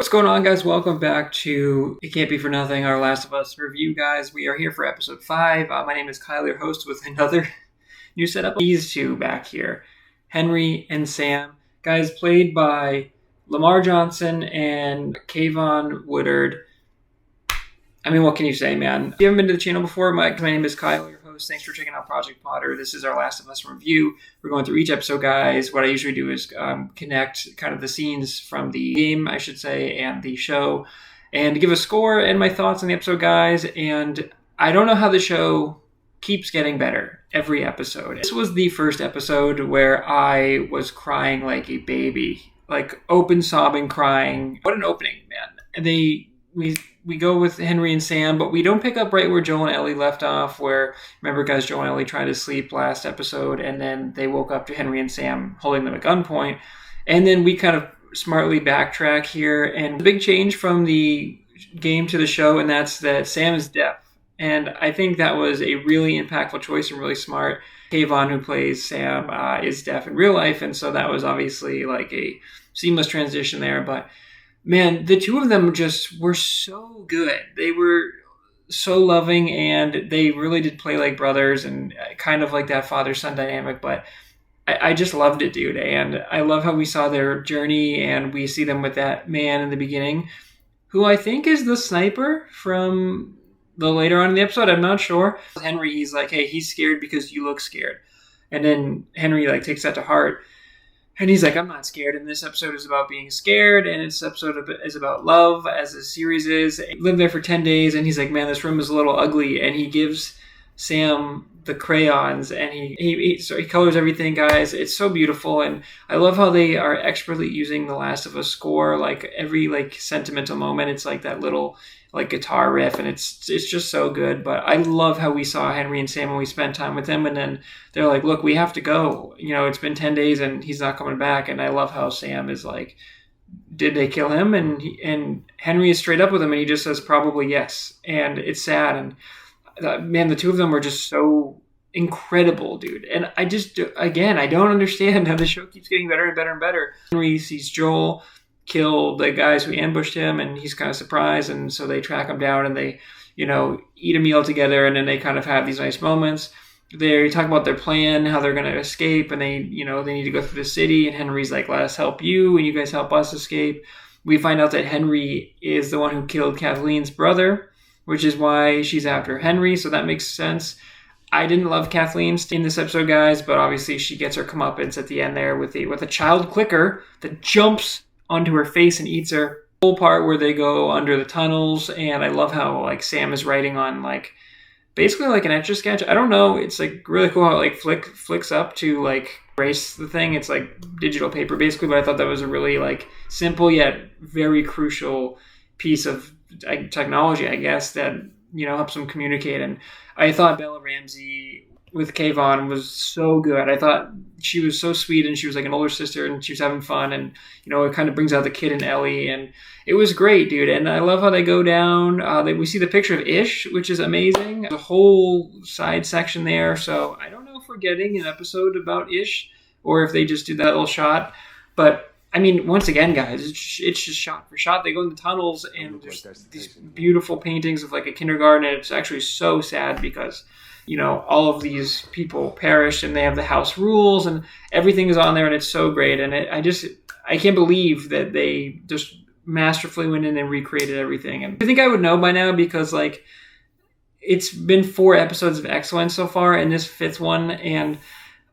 What's going on, guys? Welcome back to It Can't Be For Nothing, our Last of Us review, guys. We are here for episode 5. My name is Kyler, your host, with another new setup. These two back here, Henry and Sam, guys, played by Lamar Johnson and Kayvon Woodard. I mean, what can you say, man? If you haven't been to the channel before, my name is Kyler, your host. Thanks for checking out Project Potter. This is our Last of Us review. We're going through each episode, guys. What I usually do is connect kind of the scenes from the game, I should say, and the show, and give a score and my thoughts on the episode, guys. And I don't know how the show keeps getting better every episode. This was the first episode where I was crying like a baby, like open sobbing, crying. What an opening, man. We go with Henry and Sam, but we don't pick up right where Joel and Ellie left off, where, remember, guys, Joel and Ellie tried to sleep last episode, and then they woke up to Henry and Sam holding them at gunpoint. And then we kind of smartly backtrack here, and the big change from the game to the show, and that's that Sam is deaf. And I think that was a really impactful choice and really smart. Kayvon, who plays Sam, is deaf in real life, and so that was obviously like a seamless transition there, but man, the two of them just were so good. They were so loving, and they really did play like brothers and kind of like that father-son dynamic. But I just loved it, dude. And I love how we saw their journey, and we see them with that man in the beginning, who I think is the sniper from the later on in the episode. I'm not sure. Henry, he's like, hey, he's scared because you look scared. And then Henry like takes that to heart. And he's like, I'm not scared. And this episode is about being scared. And this episode is about love, as the series is. He lived there for 10 days. And he's like, man, this room is a little ugly. And he gives Sam the crayons. And he colors everything, guys. It's so beautiful. And I love how they are expertly using the Last of Us score. Like every like sentimental moment, it's like that little like guitar riff, and it's just so good. But I love how we saw Henry and Sam when we spent time with them, and then they're like, look, we have to go. You know, it's been 10 days and he's not coming back. And I love how Sam is like, did they kill him? And Henry is straight up with him, and he just says probably yes. And it's sad. And man, the two of them were just so incredible, dude. And I just, again, I don't understand how the show keeps getting better and better and better. Henry sees Joel kill the guys who ambushed him, and he's kind of surprised, and so they track him down, and they, you know, eat a meal together, and then they kind of have these nice moments. They talk about their plan, how they're going to escape, and they, you know, they need to go through the city, and Henry's like, let us help you, and you guys help us escape. We find out that Henry is the one who killed Kathleen's brother, which is why she's after Henry, so that makes sense. I didn't love Kathleen in this episode, guys, but obviously she gets her comeuppance at the end there with a child clicker that jumps onto her face and eats her. Whole part where they go under the tunnels, and I love how like Sam is writing on like basically like an Etch-a-Sketch. I don't know, it's like really cool how it like flicks up to like erase the thing. It's like digital paper basically, but I thought that was a really like simple yet very crucial piece of technology, I guess, that, you know, helps them communicate. And I thought Bella Ramsey with Kayvon was so good. I thought she was so sweet, and she was like an older sister, and she was having fun, and, you know, it kind of brings out the kid in Ellie, and it was great, dude. And I love how they go down. We see the picture of Ish, which is amazing. The whole side section there. So I don't know if we're getting an episode about Ish, or if they just do that little shot. But I mean, once again, guys, it's just shot for shot. They go in the tunnels, and there's these beautiful paintings of like a kindergarten, and it's actually so sad because, you know, all of these people perished, and they have the house rules, and everything is on there, and it's so great. And I can't believe that they just masterfully went in and recreated everything. And I think I would know by now, because like it's been 4 episodes of excellence so far, and this 5th one, and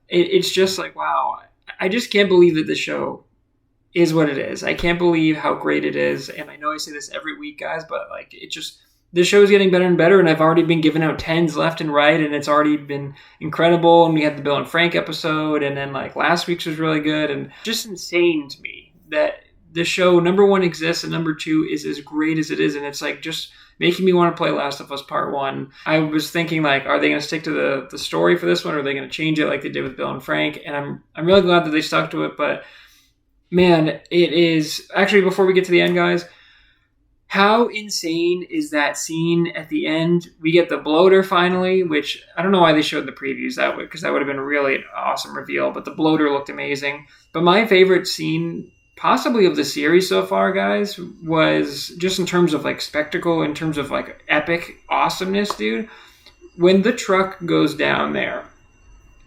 it's just like, wow, I just can't believe that the show is what it is. I can't believe how great it is. And I know I say this every week, guys, but like the show is getting better and better, and I've already been giving out 10s left and right, and it's already been incredible. And we had the Bill and Frank episode, and then like last week's was really good, and just insane to me that the show, number 1, exists, and number 2 is as great as it is. And it's like just making me want to play Last of Us Part 1. I was thinking like, are they going to stick to the story for this one, or are they going to change it like they did with Bill and Frank? And I'm really glad that they stuck to it. But man, it is actually, before we get to the end, guys, how insane is that scene at the end? We get the bloater finally, which I don't know why they showed the previews that way, because that would have been a really awesome reveal, but the bloater looked amazing. But my favorite scene possibly of the series so far, guys, was just in terms of like spectacle, in terms of like epic awesomeness, dude. When the truck goes down there,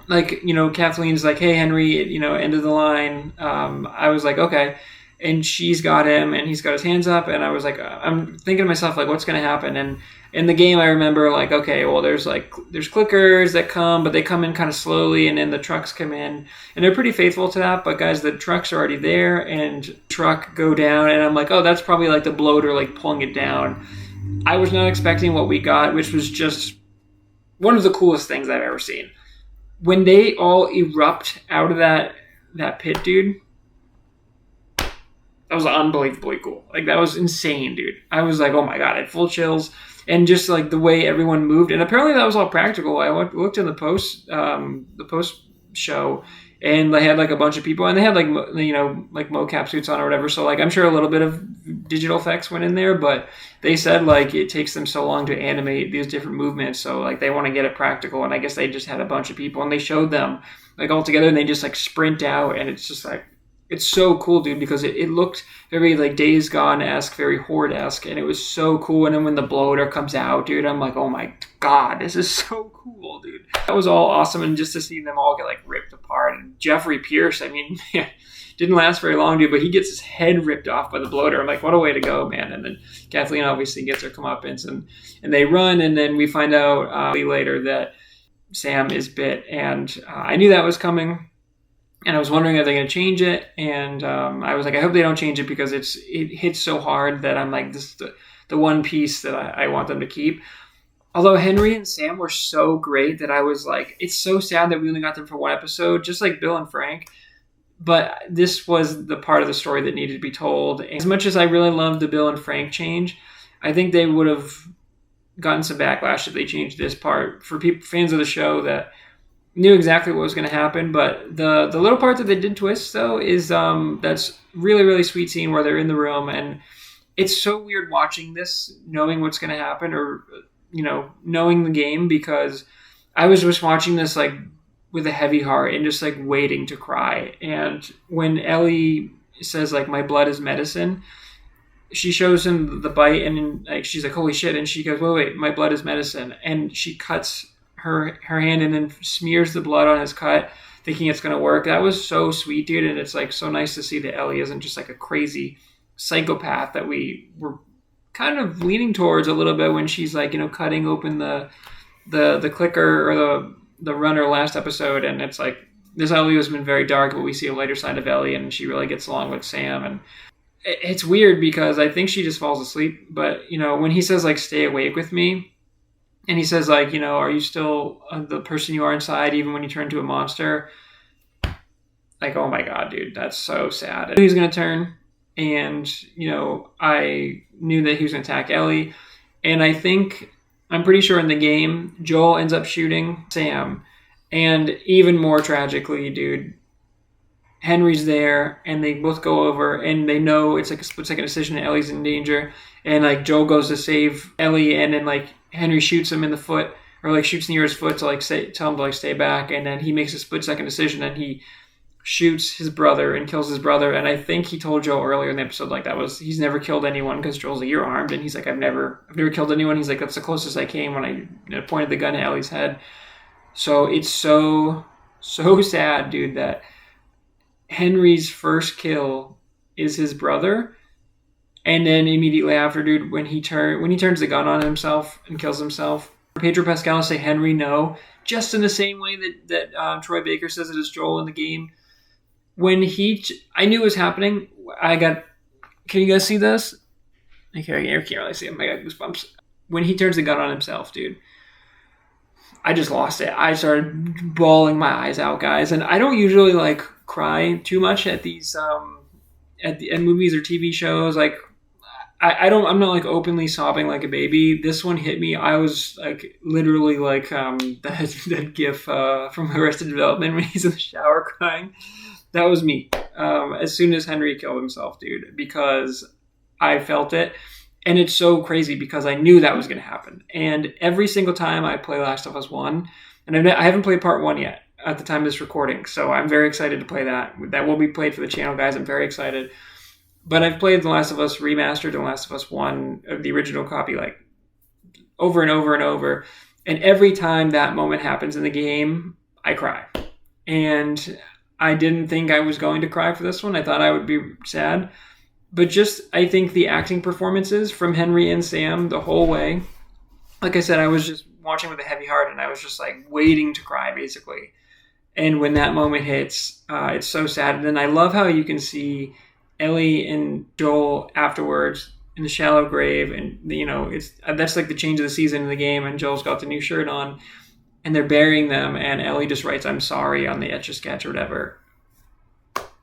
like, Kathleen's like, hey, Henry, end of the line. I was like, okay. And she's got him and he's got his hands up. And I was like, I'm thinking to myself, like, what's going to happen? And in the game, I remember like, okay, well, there's clickers that come, but they come in kind of slowly. And then the trucks come in and they're pretty faithful to that. But guys, the trucks are already there and truck go down. And I'm like, oh, that's probably like the bloater, like pulling it down. I was not expecting what we got, which was just one of the coolest things I've ever seen. When they all erupt out of that pit, dude, that was unbelievably cool. Like, that was insane, dude. I was like, oh my God, I had full chills. And just like the way everyone moved. And apparently that was all practical. I looked in the post show, and they had like a bunch of people, and they had like, like mocap suits on or whatever. So like, I'm sure a little bit of digital effects went in there, but they said like it takes them so long to animate these different movements. So like they want to get it practical. And I guess they just had a bunch of people and they showed them like all together, and they just like sprint out. And it's just like, it's so cool, dude, because it looked very like Days Gone-esque, very Horde-esque, and it was so cool. And then when the bloater comes out, dude, I'm like, oh my God, this is so cool, dude. That was all awesome, and just to see them all get like ripped apart. And Jeffrey Pierce, I mean, didn't last very long, dude, but he gets his head ripped off by the bloater. I'm like, what a way to go, man. And then Kathleen obviously gets her comeuppance, and they run, and then we find out later that Sam is bit, and I knew that was coming. And I was wondering, are they going to change it? And I was like, I hope they don't change it, because it hits so hard that I'm like, this is the one piece that I want them to keep. Although Henry and Sam were so great that I was like, it's so sad that we only got them for one episode, just like Bill and Frank. But this was the part of the story that needed to be told. And as much as I really loved the Bill and Frank change, I think they would have gotten some backlash if they changed this part. For fans of the show that knew exactly what was going to happen. But the little part that they did twist, though, is that's really, really sweet scene where they're in the room. And it's so weird watching this, knowing what's going to happen, or, knowing the game, because I was just watching this like with a heavy heart and just like waiting to cry. And when Ellie says like, my blood is medicine, she shows him the bite, and like she's like, holy shit. And she goes, wait, my blood is medicine. And she cuts her hand and then smears the blood on his cut, thinking it's going to work. That was so sweet, dude. And it's like so nice to see that Ellie isn't just like a crazy psychopath that we were kind of leaning towards a little bit when she's like, cutting open the clicker or the runner last episode. And it's like, this Ellie has been very dark, but we see a lighter side of Ellie, and she really gets along with Sam. And it's weird because I think she just falls asleep. But, when he says like, stay awake with me, and he says, like, are you still the person you are inside, even when you turn into a monster? Like, oh my God, dude, that's so sad. I knew he was going to turn, and, I knew that he was going to attack Ellie. And I'm pretty sure in the game, Joel ends up shooting Sam. And even more tragically, dude, Henry's there, and they both go over, and they know it's like a split-second decision, and Ellie's in danger. And, like, Joel goes to save Ellie, and then, like, Henry shoots him in the foot, or like shoots near his foot to like tell him to like stay back, and then he makes a split-second decision, and he shoots his brother and kills his brother. And I think he told Joel earlier in the episode like he's never killed anyone, because Joel's like, you're armed, and he's like, I've never killed anyone. He's like, that's the closest I came when I pointed the gun at Ellie's head. So it's so sad, dude, that Henry's first kill is his brother. And then immediately after, dude, when he turns the gun on himself and kills himself, Pedro Pascal say Henry no, just in the same way that Troy Baker says it as Joel in the game. When I knew it was happening. Can you guys see this? I can't really see it. I got goosebumps. When he turns the gun on himself, dude, I just lost it. I started bawling my eyes out, guys. And I don't usually like cry too much at these at movies or TV shows. Like, I'm not like openly sobbing like a baby. This one hit me. I was like literally like that gif from Arrested Development when he's in the shower crying. That was me. As soon as Henry killed himself, dude, because I felt it. And it's so crazy because I knew that was going to happen. And every single time I play Last of Us 1, and I haven't played part 1 yet. at the time of this recording. So I'm very excited to play that. That will be played for the channel, guys. I'm very excited. But I've played The Last of Us Remastered, The Last of Us 1, the original copy, like over and over and over. And every time that moment happens in the game, I cry. And I didn't think I was going to cry for this one. I thought I would be sad. But just, I think the acting performances from Henry and Sam the whole way, like I said, I was just watching with a heavy heart, and I was just like waiting to cry, basically. And when that moment hits, it's so sad. And then I love how you can see Ellie and Joel afterwards in the shallow grave, and that's like the change of the season in the game. And Joel's got the new shirt on, and they're burying them, and Ellie just writes "I'm sorry" on the Etch-a-Sketch or whatever.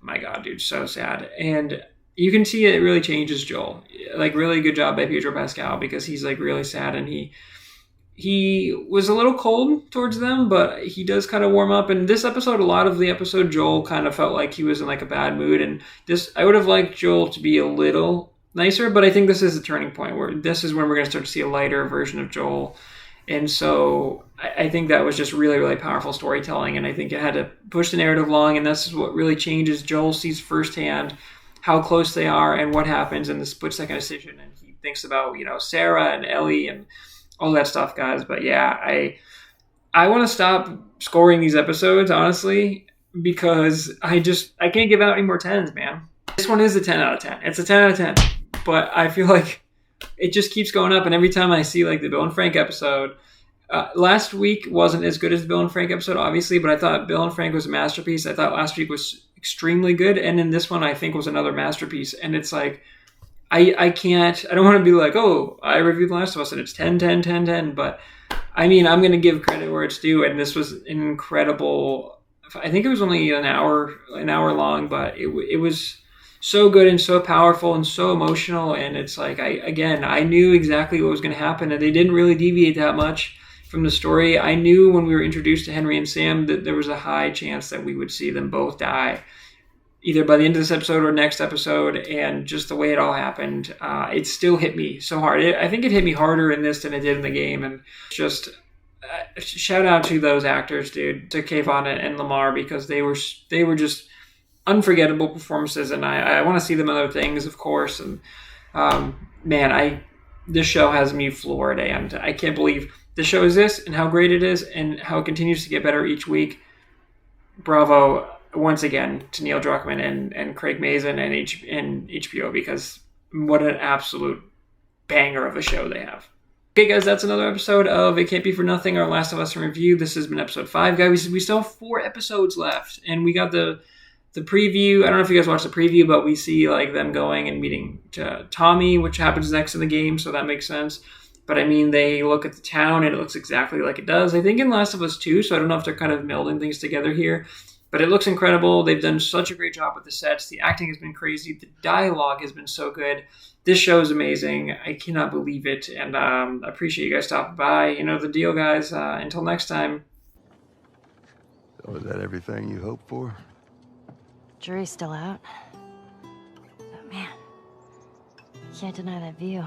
My God, dude, so sad. And you can see it really changes Joel. Like, really good job by Pedro Pascal, because he's like really sad, and he was a little cold towards them, but he does kind of warm up. And this episode, a lot of the episode, Joel kind of felt like he was in like a bad mood. And this, I would have liked Joel to be a little nicer, but I think this is a turning point where this is when we're going to start to see a lighter version of Joel. And so I think that was just really, really powerful storytelling. And I think it had to push the narrative along. And this is what really changes. Joel sees firsthand how close they are and what happens in the split-second decision. And he thinks about, Sarah and Ellie and all that stuff, guys. But yeah, I want to stop scoring these episodes, honestly, because I can't give out any more 10s, man. This one is a 10 out of 10. It's a 10 out of 10. But I feel like it just keeps going up. And every time I see like the Bill and Frank episode, last week wasn't as good as the Bill and Frank episode, obviously, but I thought Bill and Frank was a masterpiece. I thought last week was extremely good. And then this one, I think, was another masterpiece. And it's like, I don't want to be like, oh, I reviewed The Last of Us and it's 10, 10, 10, 10. But I mean, I'm going to give credit where it's due. And this was an incredible, I think it was only an hour long, but it was so good and so powerful and so emotional. And it's like, I knew exactly what was going to happen, and they didn't really deviate that much from the story. I knew when we were introduced to Henry and Sam that there was a high chance that we would see them both die, either by the end of this episode or next episode. And just the way it all happened, it still hit me so hard. I think it hit me harder in this than it did in the game. And just shout out to those actors, dude, to Kayvon and Lamar, because they were just unforgettable performances. And I want to see them in other things, of course. And man, this show has me floored, and I can't believe the show is this and how great it is and how it continues to get better each week. Bravo once again to Neil Druckmann and Craig Mazin and HBO, because what an absolute banger of a show they have. Okay, guys, that's another episode of It Can't Be For Nothing, our Last of Us in review. This has been episode 5, guys. We still have 4 episodes left, and we got the preview. I don't know if you guys watched the preview, but we see like them going and meeting Tommy, which happens next in the game, so that makes sense. But I mean, they look at the town and it looks exactly like it does, I think, in Last of Us 2, so I don't know if they're kind of melding things together here. But it looks incredible. They've done such a great job with the sets. The acting has been crazy. The dialogue has been so good. This show is amazing. I cannot believe it. And I appreciate you guys stopping by. You know the deal, guys. Until next time. So is that everything you hoped for? Jury's still out. But man, you can't deny that view.